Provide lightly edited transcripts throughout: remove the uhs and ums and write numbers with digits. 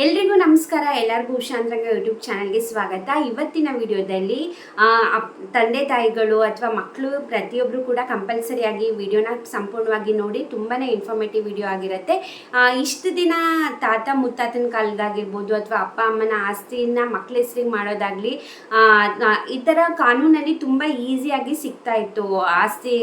ಎಲ್ರಿಗೂ ನಮಸ್ಕಾರ. ಎಲ್ಲರಿಗೂ ಉಷಾಂತರಂಗ ಯೂಟ್ಯೂಬ್ ಚಾನಲ್ಗೆ ಸ್ವಾಗತ. ಇವತ್ತಿನ ವಿಡಿಯೋದಲ್ಲಿ ತಂದೆ ತಾಯಿಗಳು ಅಥವಾ ಮಕ್ಕಳು ಪ್ರತಿಯೊಬ್ಬರು ಕೂಡ ಕಂಪಲ್ಸರಿಯಾಗಿ ವಿಡಿಯೋನ ಸಂಪೂರ್ಣವಾಗಿ ನೋಡಿ. ತುಂಬಾ ಇನ್ಫಾರ್ಮೇಟಿವ್ ವಿಡಿಯೋ ಆಗಿರುತ್ತೆ. ಇಷ್ಟು ದಿನ ತಾತ ಮುತ್ತಾತನ ಕಾಲದಾಗಿರ್ಬೋದು ಅಥವಾ ಅಪ್ಪ ಅಮ್ಮನ ಆಸ್ತಿನ ಮಕ್ಕಳ ಹೆಸರಿಗೆ ಮಾಡೋದಾಗಲಿ ಈ ಥರ ಕಾನೂನಲ್ಲಿ ತುಂಬ ಈಸಿಯಾಗಿ ಸಿಗ್ತಾ ಇತ್ತು ಆಸ್ತಿ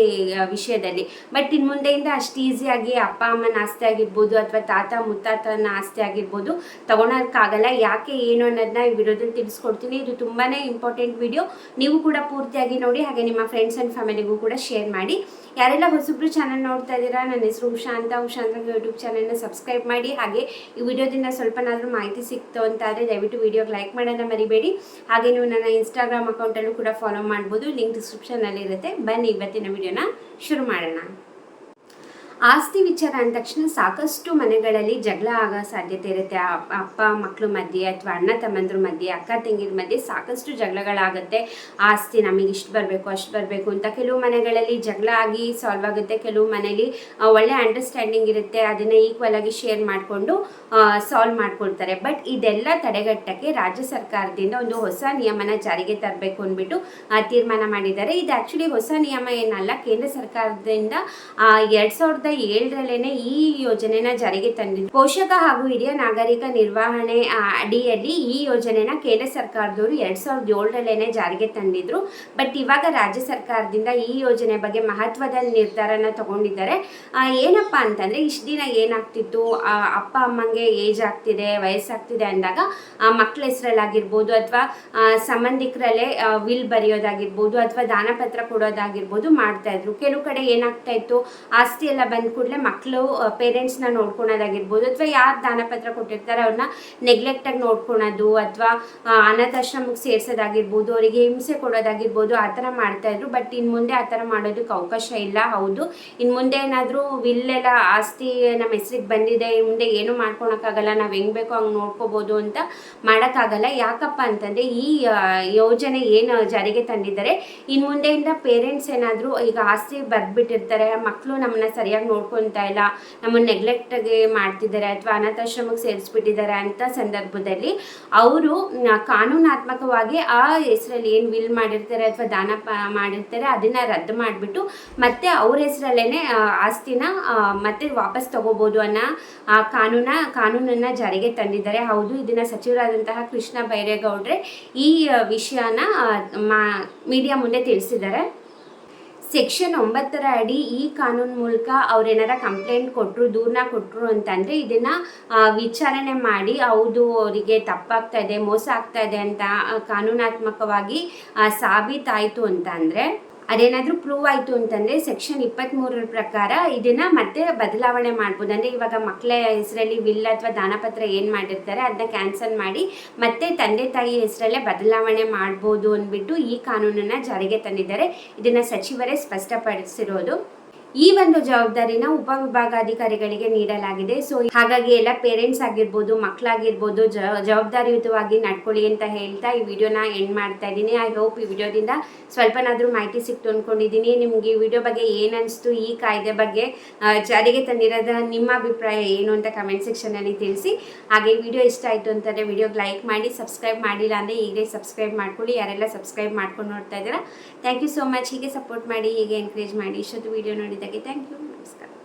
ವಿಷಯದಲ್ಲಿ. ಬಟ್ ಇನ್ನು ಮುಂದೆಯಿಂದ ಅಷ್ಟು ಈಸಿಯಾಗಿ ಅಪ್ಪ ಅಮ್ಮನ ಆಸ್ತಿ ಆಗಿರ್ಬೋದು ಅಥವಾ ತಾತ ಮುತ್ತಾತನ ಆಸ್ತಿ ಆಗಿರ್ಬೋದು ತಗೊಳಕ್ಕಾಗಲ್ಲ. ಯಾಕೆ ಏನು ಅನ್ನೋದನ್ನ ಈ ವಿಡಿಯೋದಲ್ಲಿ ತಿಳಿಸ್ಕೊಡ್ತೀನಿ. ಇದು ತುಂಬಾ ಇಂಪಾರ್ಟೆಂಟ್ ವಿಡಿಯೋ. ನೀವು ಕೂಡ ಪೂರ್ತಿಯಾಗಿ ನೋಡಿ, ಹಾಗೆ ನಿಮ್ಮ ಫ್ರೆಂಡ್ಸ್ ಆ್ಯಂಡ್ ಫ್ಯಾಮಿಲಿಗೂ ಕೂಡ ಶೇರ್ ಮಾಡಿ. ಯಾರೆಲ್ಲ ಹೊಸಬ್ರು ಚಾನಲ್ ನೋಡ್ತಾ ಇದ್ದೀರಾ, ನನ್ನ ಹೆಸರು ಉಷಾಂತರಂಗ ಯೂಟ್ಯೂಬ್ ಚಾನಲ್ನ ಸಬ್ಸ್ಕ್ರೈಬ್ ಮಾಡಿ. ಹಾಗೆ ಈ ವಿಡಿಯೋದಿಂದ ಸ್ವಲ್ಪನಾದರೂ ಮಾಹಿತಿ ಸಿಕ್ತು ಅಂತಾದರೆ ದಯವಿಟ್ಟು ವಿಡಿಯೋಗೆ ಲೈಕ್ ಮಾಡೋದನ್ನ ಮರಿಬೇಡಿ. ಹಾಗೆ ನೀವು ನನ್ನ ಇನ್ಸ್ಟಾಗ್ರಾಮ್ ಅಕೌಂಟಲ್ಲೂ ಕೂಡ ಫಾಲೋ ಮಾಡ್ಬೋದು, ಲಿಂಕ್ ಡಿಸ್ಕ್ರಿಪ್ಷನಲ್ಲಿ ಇರುತ್ತೆ. ಬನ್ನಿ ಇವತ್ತಿನ ವಿಡಿಯೋನ ಶುರು ಮಾಡೋಣ. ಆಸ್ತಿ ವಿಚಾರ ಅಂದ ತಕ್ಷಣ ಸಾಕಷ್ಟು ಮನೆಗಳಲ್ಲಿ ಜಗಳ ಆಗೋ ಸಾಧ್ಯತೆ ಇರುತ್ತೆ. ಅಪ್ಪ ಮಕ್ಕಳು ಮಧ್ಯೆ ಅಥವಾ ಅಣ್ಣ ತಮ್ಮಂದ್ರ ಮಧ್ಯೆ, ಅಕ್ಕ ತಂಗಿರ ಮಧ್ಯೆ ಸಾಕಷ್ಟು ಜಗಳಗಳಾಗುತ್ತೆ. ಆಸ್ತಿ ನಮಗೆ ಇಷ್ಟು ಬರಬೇಕು ಅಷ್ಟು ಬರಬೇಕು ಅಂತ. ಕೆಲವು ಮನೆಗಳಲ್ಲಿ ಜಗಳ ಆಗಿ ಸಾಲ್ವ್ ಆಗುತ್ತೆ, ಕೆಲವು ಮನೇಲಿ ಒಳ್ಳೆ ಅಂಡರ್ಸ್ಟ್ಯಾಂಡಿಂಗ್ ಇರುತ್ತೆ, ಅದನ್ನು ಈಕ್ವಲ್ ಆಗಿ ಶೇರ್ ಮಾಡಿಕೊಂಡು ಸಾಲ್ವ್ ಮಾಡ್ಕೊಳ್ತಾರೆ. ಬಟ್ ಇದೆಲ್ಲ ತಡೆಗಟ್ಟಕ್ಕೆ ರಾಜ್ಯ ಸರ್ಕಾರದಿಂದ ಒಂದು ಹೊಸ ನಿಯಮನ ಜಾರಿಗೆ ತರಬೇಕು ಅಂದ್ಬಿಟ್ಟು ತೀರ್ಮಾನ ಮಾಡಿದ್ದಾರೆ. ಇದು ಆ್ಯಕ್ಚುಲಿ ಹೊಸ ನಿಯಮ ಏನಲ್ಲ, ಕೇಂದ್ರ ಸರ್ಕಾರದಿಂದ 2007ರಲ್ಲೇ ಈ ಯೋಜನೆನ ಜಾರಿಗೆ ತಂದಿದ್ದು. ಪೋಷಕ ಹಾಗೂ ಹಿರಿಯ ನಾಗರಿಕ ನಿರ್ವಹಣೆ ಅಡಿಯಲ್ಲಿ ಈ ಯೋಜನೆನ ಕೇಂದ್ರ ಸರ್ಕಾರದವರು 2007ರಲ್ಲೇ ಜಾರಿಗೆ ತಂದಿದ್ರು. ಬಟ್ ಇವಾಗ ರಾಜ್ಯ ಸರ್ಕಾರದಿಂದ ಈ ಯೋಜನೆ ಬಗ್ಗೆ ಮಹತ್ವದ ನಿರ್ಧಾರನ ತಗೊಂಡಿದ್ದಾರೆ. ಏನಪ್ಪ ಅಂತಂದ್ರೆ, ಇಷ್ಟು ದಿನ ಏನಾಗ್ತಿತ್ತು, ಅಪ್ಪ ಅಮ್ಮಂಗೆ ಏಜ್ ಆಗ್ತಿದೆ, ವಯಸ್ಸಾಗ್ತಿದೆ ಅಂದಾಗ ಮಕ್ಕಳ ಹೆಸರಲ್ಲಾಗಿರ್ಬೋದು ಅಥವಾ ಸಂಬಂಧಿಕರಲ್ಲೇ ವಿಲ್ ಬರೆಯೋದಾಗಿರ್ಬೋದು ಅಥವಾ ದಾನಪತ್ರ ಕೊಡೋದಾಗಿರ್ಬೋದು ಮಾಡ್ತಾ ಇದ್ರು. ಕೆಲವು ಕಡೆ ಏನಾಗ್ತಾ ಇತ್ತು, ಆಸ್ತಿ ಎಲ್ಲ ಬಂದ ಕೂಡಲೇ ಮಕ್ಕಳು ಪೇರೆಂಟ್ಸ್ನ ನೋಡ್ಕೊಳೋದಾಗಿರ್ಬೋದು ಅಥವಾ ಯಾರು ದಾನಪತ್ರ ಕೊಟ್ಟಿರ್ತಾರೆ ಅವ್ರನ್ನ ನೆಗ್ಲೆಕ್ಟಾಗಿ ನೋಡ್ಕೊಳೋದು ಅಥವಾ ಅನಾಥಾಶ್ರಮಕ್ಕೆ ಸೇರಿಸೋದಾಗಿರ್ಬೋದು, ಅವರಿಗೆ ಹಿಂಸೆ ಕೊಡೋದಾಗಿರ್ಬೋದು, ಆ ಥರ ಮಾಡ್ತಾಯಿದ್ರು. ಬಟ್ ಇನ್ನು ಮುಂದೆ ಆ ಥರ ಮಾಡೋದಕ್ಕೆ ಅವಕಾಶ ಇಲ್ಲ. ಹೌದು, ಇನ್ನು ಮುಂದೆ ಏನಾದರೂ ವಿಲ್ಲೆಲ್ಲ ಆಸ್ತಿ ನಮ್ಮ ಹೆಸ್ರಿಗೆ ಬಂದಿದೆ, ಇನ್ನು ಮುಂದೆ ಏನೂ ಮಾಡ್ಕೊಳಕ್ಕಾಗಲ್ಲ, ನಾವು ಹೆಂಗೆ ಬೇಕೋ ಹಂಗೆ ನೋಡ್ಕೋಬೋದು ಅಂತ ಮಾಡೋಕ್ಕಾಗಲ್ಲ. ಯಾಕಪ್ಪ ಅಂತಂದರೆ ಈ ಯೋಜನೆ ಏನು ಜಾರಿಗೆ ತಂದಿದ್ದಾರೆ, ಇನ್ನು ಮುಂದೆಯಿಂದ ಪೇರೆಂಟ್ಸ್ ಏನಾದರೂ ಈಗ ಆಸ್ತಿ ಬರೆದ್ಬಿಟ್ಟಿರ್ತಾರೆ, ಮಕ್ಕಳು ನಮ್ಮನ್ನ ಸರಿಯಾಗಿ ನೋಡ್ಕೊತಾ ಇಲ್ಲ, ನಮ್ಮನ್ನು ನೆಗ್ಲೆಕ್ಟಾಗಿ ಮಾಡ್ತಿದ್ದಾರೆ ಅಥವಾ ಅನಾಥಾಶ್ರಮಕ್ಕೆ ಸೇರಿಸ್ಬಿಟ್ಟಿದ್ದಾರೆ ಅಂತ ಸಂದರ್ಭದಲ್ಲಿ ಅವರು ಕಾನೂನಾತ್ಮಕವಾಗಿ ಆ ಹೆಸರಲ್ಲಿ ಏನು ವಿಲ್ ಮಾಡಿರ್ತಾರೆ ಅಥವಾ ದಾನ ಮಾಡಿರ್ತಾರೆ ಅದನ್ನು ರದ್ದು ಮಾಡಿಬಿಟ್ಟು ಮತ್ತೆ ಅವ್ರ ಹೆಸರಲ್ಲೇ ಆಸ್ತಿನ ಮತ್ತೆ ವಾಪಸ್ ತಗೋಬೋದು ಅನ್ನೋ ಕಾನೂನನ್ನು ಜಾರಿಗೆ ತಂದಿದ್ದಾರೆ. ಹೌದು, ಇದನ್ನು ಸಚಿವರಾದಂತಹ ಕೃಷ್ಣ ಬೈರೇಗೌಡ್ರೆ ಈ ವಿಷಯನ ಮೀಡಿಯಾ ಮುಂದೆ ತಿಳಿಸಿದ್ದಾರೆ. ಸೆಕ್ಷನ್ 9 ಅಡಿ ಈ ಕಾನೂನು ಮೂಲಕ ಅವ್ರೇನಾರ ಕಂಪ್ಲೇಂಟ್ ಕೊಟ್ಟರು, ದೂರನ್ನ ಕೊಟ್ಟರು ಅಂತಂದರೆ ಇದನ್ನು ವಿಚಾರಣೆ ಮಾಡಿ ಹೌದು ಅವರಿಗೆ ತಪ್ಪಾಗ್ತಾ ಇದೆ, ಮೋಸ ಆಗ್ತಾ ಇದೆ ಅಂತ ಕಾನೂನಾತ್ಮಕವಾಗಿ ಸಾಬೀತಾಯಿತು ಅಂತ ಅಂದರೆ, ಅದೇನಾದರೂ ಪ್ರೂವ್ ಆಯಿತು ಅಂತಂದರೆ ಸೆಕ್ಷನ್ 23 ಪ್ರಕಾರ ಇದನ್ನು ಮತ್ತೆ ಬದಲಾವಣೆ ಮಾಡ್ಬೋದು. ಅಂದರೆ ಇವಾಗ ಮಕ್ಕಳ ಹೆಸರಲ್ಲಿ ವಿಲ್ ಅಥವಾ ದಾನಪತ್ರ ಏನು ಮಾಡಿರ್ತಾರೆ ಅದನ್ನ ಕ್ಯಾನ್ಸಲ್ ಮಾಡಿ ಮತ್ತೆ ತಂದೆ ತಾಯಿ ಹೆಸರಲ್ಲೇ ಬದಲಾವಣೆ ಮಾಡ್ಬೋದು ಅಂದ್ಬಿಟ್ಟು ಈ ಕಾನೂನನ್ನು ಜಾರಿಗೆ ತಂದಿದ್ದಾರೆ. ಇದನ್ನು ಸಚಿವರೇ ಸ್ಪಷ್ಟಪಡಿಸಿರೋದು. ಈ ಒಂದು ಜವಾಬ್ದಾರಿನ ಉಪವಿಭಾಗಾಧಿಕಾರಿಗಳಿಗೆ ನೀಡಲಾಗಿದೆ. ಸೊ ಹಾಗಾಗಿ ಎಲ್ಲ ಪೇರೆಂಟ್ಸ್ ಆಗಿರ್ಬೋದು, ಮಕ್ಕಳಾಗಿರ್ಬೋದು ಜವಾಬ್ದಾರಿಯುತವಾಗಿ ನಡ್ಕೊಳ್ಳಿ ಅಂತ ಹೇಳ್ತಾ ಈ ವಿಡಿಯೋನ ಎಂಡ್ ಮಾಡ್ತಾ ಇದ್ದೀನಿ. ಐ ಹೋಪ್ ಈ ವಿಡಿಯೋದಿಂದ ಸ್ವಲ್ಪನಾದರೂ ಮಾಹಿತಿ ಸಿಕ್ತು ಅಂದ್ಕೊಂಡಿದ್ದೀನಿ. ನಿಮ್ಗೆ ಈ ವಿಡಿಯೋ ಬಗ್ಗೆ ಏನು ಅನಿಸ್ತು, ಈ ಕಾಯ್ದೆ ಬಗ್ಗೆ ಜಾರಿಗೆ ತಂದಿರೋದ ನಿಮ್ಮ ಅಭಿಪ್ರಾಯ ಏನು ಅಂತ ಕಮೆಂಟ್ ಸೆಕ್ಷನಲ್ಲಿ ತಿಳಿಸಿ. ಹಾಗೆ ಈ ವಿಡಿಯೋ ಇಷ್ಟ ಆಯಿತು ಅಂತಂದರೆ ವಿಡಿಯೋಗೆ ಲೈಕ್ ಮಾಡಿ, ಸಬ್ಸ್ಕ್ರೈಬ್ ಮಾಡಿಲ್ಲ ಅಂದರೆ ಈಗಲೇ ಸಬ್ಸ್ಕ್ರೈಬ್ ಮಾಡ್ಕೊಳ್ಳಿ. ಯಾರೆಲ್ಲ ಸಬ್ಸ್ಕ್ರೈಬ್ ಮಾಡ್ಕೊಂಡು ನೋಡ್ತಾ ಇದ್ದೀರಾ, ಥ್ಯಾಂಕ್ ಯು ಸೋ ಮಚ್. ಹೀಗೆ ಸಪೋರ್ಟ್ ಮಾಡಿ, ಹೀಗೆ ಎನ್ಕರೇಜ್ ಮಾಡಿ. ಇಷ್ಟೊತ್ತು ವಿಡಿಯೋ ನೋಡಿ. Thank you. Namaskar.